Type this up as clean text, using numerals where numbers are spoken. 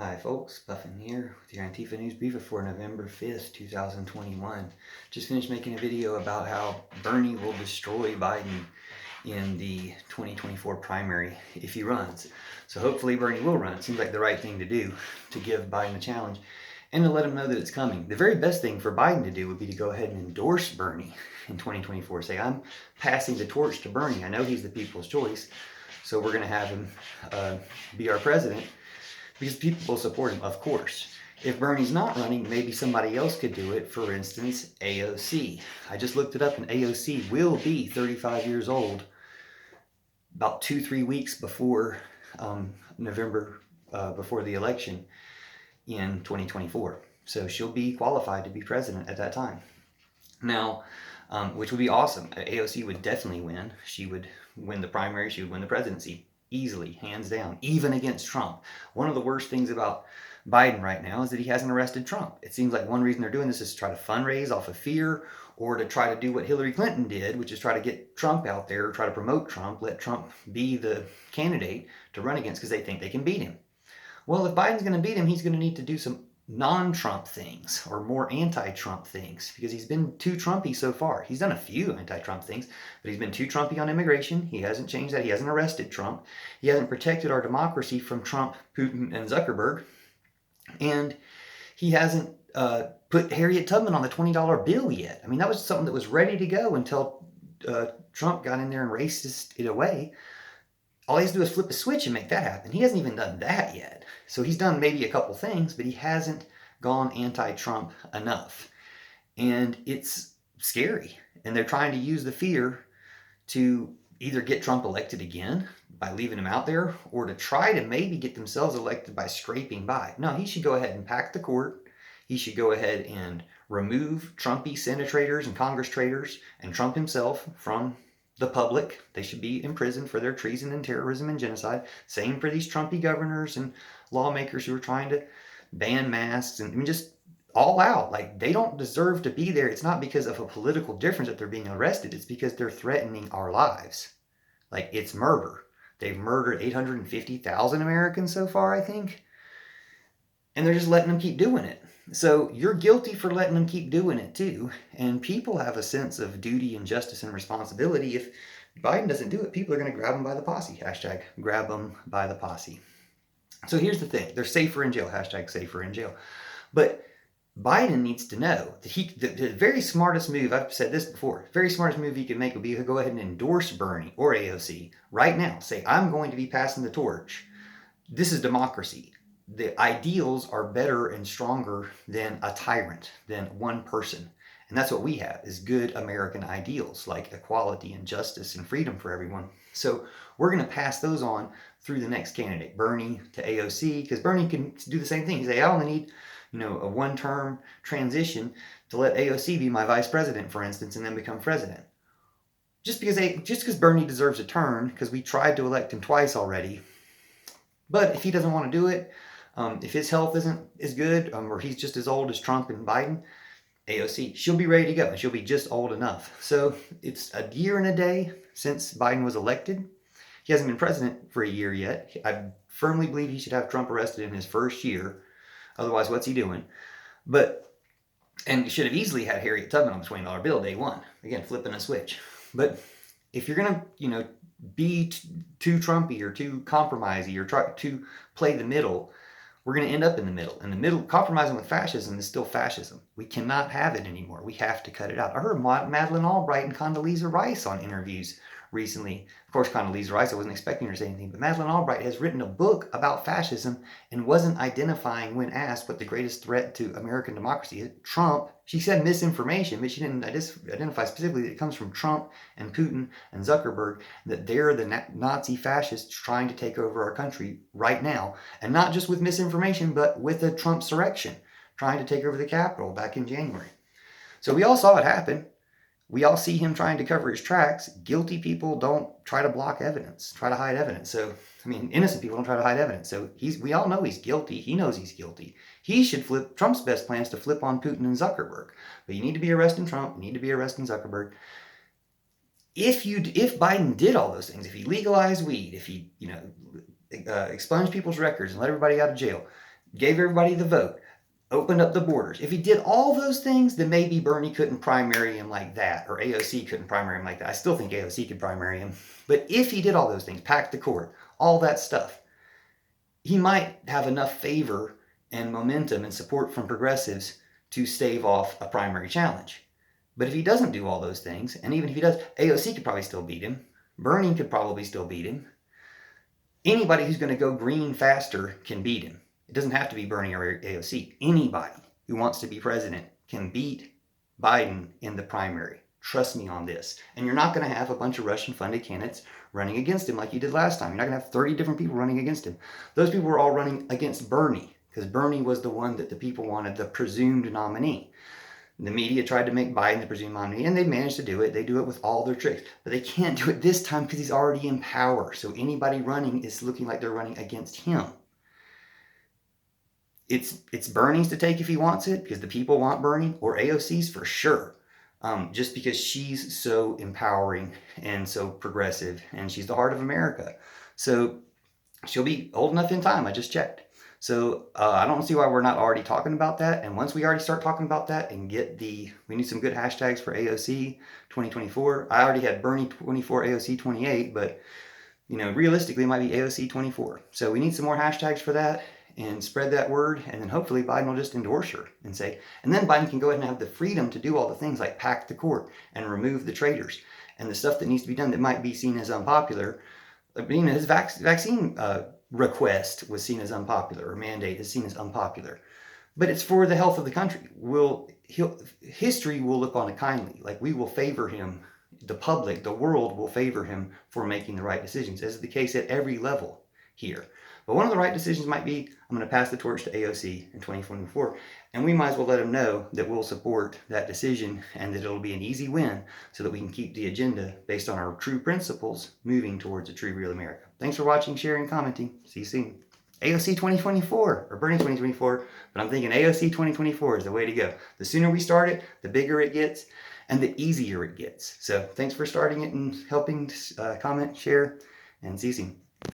Hi folks, Buffin here with your Antifa News Briefa for November 5th, 2021. Just finished making a video about how Bernie will destroy Biden in the 2024 primary if he runs. So hopefully Bernie will run. It seems like the right thing to do to give Biden a challenge and to let him know that it's coming. The very best thing for Biden to do would be to go ahead and endorse Bernie in 2024. Say, I'm passing the torch to Bernie. I know he's the people's choice, so we're going to have him be our president. Because people will support him, of course. If Bernie's not running, maybe somebody else could do it. For instance, AOC. I just looked it up, and AOC will be 35 years old about 2-3 weeks before before the election in 2024. So she'll be qualified to be president at that time. Now, which would be awesome. AOC would definitely win. She would win the primary. She would win the presidency. Easily, hands down, even against Trump. One of the worst things about Biden right now is that he hasn't arrested Trump. It seems like one reason they're doing this is to try to fundraise off of fear, or to try to do what Hillary Clinton did, which is try to get Trump out there, try to promote Trump, let Trump be the candidate to run against because they think they can beat him. Well, if Biden's going to beat him, he's going to need to do some non-Trump things or more anti-Trump things, because he's been too Trumpy so far. He's done a few anti-Trump things, but he's been too Trumpy on immigration. He hasn't changed that. He hasn't arrested Trump. He hasn't protected our democracy from Trump, Putin, and Zuckerberg. And he hasn't put Harriet Tubman on the $20 bill yet. I mean, that was something that was ready to go until Trump got in there and racist it away. All he has to do is flip a switch and make that happen. He hasn't even done that yet. So he's done maybe a couple things, but he hasn't gone anti-Trump enough. And it's scary. And they're trying to use the fear to either get Trump elected again by leaving him out there, or to try to maybe get themselves elected by scraping by. No, he should go ahead and pack the court. He should go ahead and remove Trumpy senators and Congress traitors and Trump himself from the public. They should be imprisoned for their treason and terrorism and genocide. Same for these Trumpy governors and lawmakers who are trying to ban masks and just all out. Like, they don't deserve to be there. It's not because of a political difference that they're being arrested. It's because they're threatening our lives. Like, it's murder. They've murdered 850,000 Americans so far, I think. And they're just letting them keep doing it. So you're guilty for letting them keep doing it too. And people have a sense of duty and justice and responsibility. If Biden doesn't do it, people are going to grab him by the posse. Hashtag grab them by the posse. So here's the thing. They're safer in jail. Hashtag safer in jail. But Biden needs to know that the very smartest move, I've said this before, very smartest move he could make would be to go ahead and endorse Bernie or AOC right now. Say, I'm going to be passing the torch. This is democracy. The ideals are better and stronger than a tyrant, than one person. And that's what we have, is good American ideals like equality and justice and freedom for everyone. So we're going to pass those on through the next candidate, Bernie to AOC, because Bernie can do the same thing. He say, I only need a one-term transition to let AOC be my vice president, for instance, and then become president. Just because Bernie deserves a turn, because we tried to elect him twice already. But if he doesn't want to do it, if his health isn't as good, or he's just as old as Trump and Biden, AOC, she'll be ready to go, and she'll be just old enough. So it's a year and a day since Biden was elected. He hasn't been president for a year yet. I firmly believe he should have Trump arrested in his first year. Otherwise, what's he doing? And he should have easily had Harriet Tubman on the $20 bill day one. Again, flipping a switch. But if you're going to, be too Trumpy or too compromisey or try to play the middle, we're going to end up in the middle. And the middle, compromising with fascism is still fascism. We cannot have it anymore. We have to cut it out. I heard Madeleine Albright and Condoleezza Rice on interviews recently. Of course, Condoleezza Rice, I wasn't expecting her to say anything, but Madeleine Albright has written a book about fascism and wasn't identifying, when asked what the greatest threat to American democracy is, Trump. She said misinformation, but she didn't identify specifically that it comes from Trump and Putin and Zuckerberg, that they're the Nazi fascists trying to take over our country right now. And not just with misinformation, but with a Trumpsurrection, trying to take over the Capitol back in January. So we all saw it happen. We all see him trying to cover his tracks. Guilty people don't try to block evidence, try to hide evidence. So, innocent people don't try to hide evidence. So we all know he's guilty. He knows he's guilty. He should flip. Trump's best plan is to flip on Putin and Zuckerberg. But you need to be arresting Trump. You need to be arresting Zuckerberg. If Biden did all those things, if he legalized weed, if he, expunged people's records and let everybody out of jail, gave everybody the vote, opened up the borders. If he did all those things, then maybe Bernie couldn't primary him like that, or AOC couldn't primary him like that. I still think AOC could primary him. But if he did all those things, packed the court, all that stuff, he might have enough favor and momentum and support from progressives to stave off a primary challenge. But if he doesn't do all those things, and even if he does, AOC could probably still beat him. Bernie could probably still beat him. Anybody who's going to go green faster can beat him. It doesn't have to be Bernie or AOC. Anybody who wants to be president can beat Biden in the primary. Trust me on this. And you're not going to have a bunch of Russian-funded candidates running against him like you did last time. You're not going to have 30 different people running against him. Those people were all running against Bernie because Bernie was the one that the people wanted, the presumed nominee. The media tried to make Biden the presumed nominee, and they managed to do it. They do it with all their tricks. But they can't do it this time because he's already in power. So anybody running is looking like they're running against him. It's Bernie's to take if he wants it, because the people want Bernie, or AOC's for sure. Just because she's so empowering and so progressive, and she's the heart of America. So she'll be old enough in time. I just checked. So I don't see why we're not already talking about that. And once we already start talking about that and we need some good hashtags for AOC 2024. I already had Bernie 24, AOC 28, but realistically it might be AOC 24. So we need some more hashtags for that and spread that word. And then hopefully Biden will just endorse her and say, and then Biden can go ahead and have the freedom to do all the things like pack the court and remove the traitors and the stuff that needs to be done that might be seen as unpopular. His vaccine request was seen as unpopular, or mandate is seen as unpopular, but it's for the health of the country. History will look on it kindly. Like, we will favor him. The public, the world will favor him for making the right decisions, as is the case at every level here. But one of the right decisions might be, I'm going to pass the torch to AOC in 2024, and we might as well let them know that we'll support that decision and that it'll be an easy win so that we can keep the agenda based on our true principles moving towards a true, real America. Thanks for watching, sharing, commenting. See you soon. AOC 2024, or Bernie 2024, but I'm thinking AOC 2024 is the way to go. The sooner we start it, the bigger it gets, and the easier it gets. So thanks for starting it and helping comment, share, and see you soon.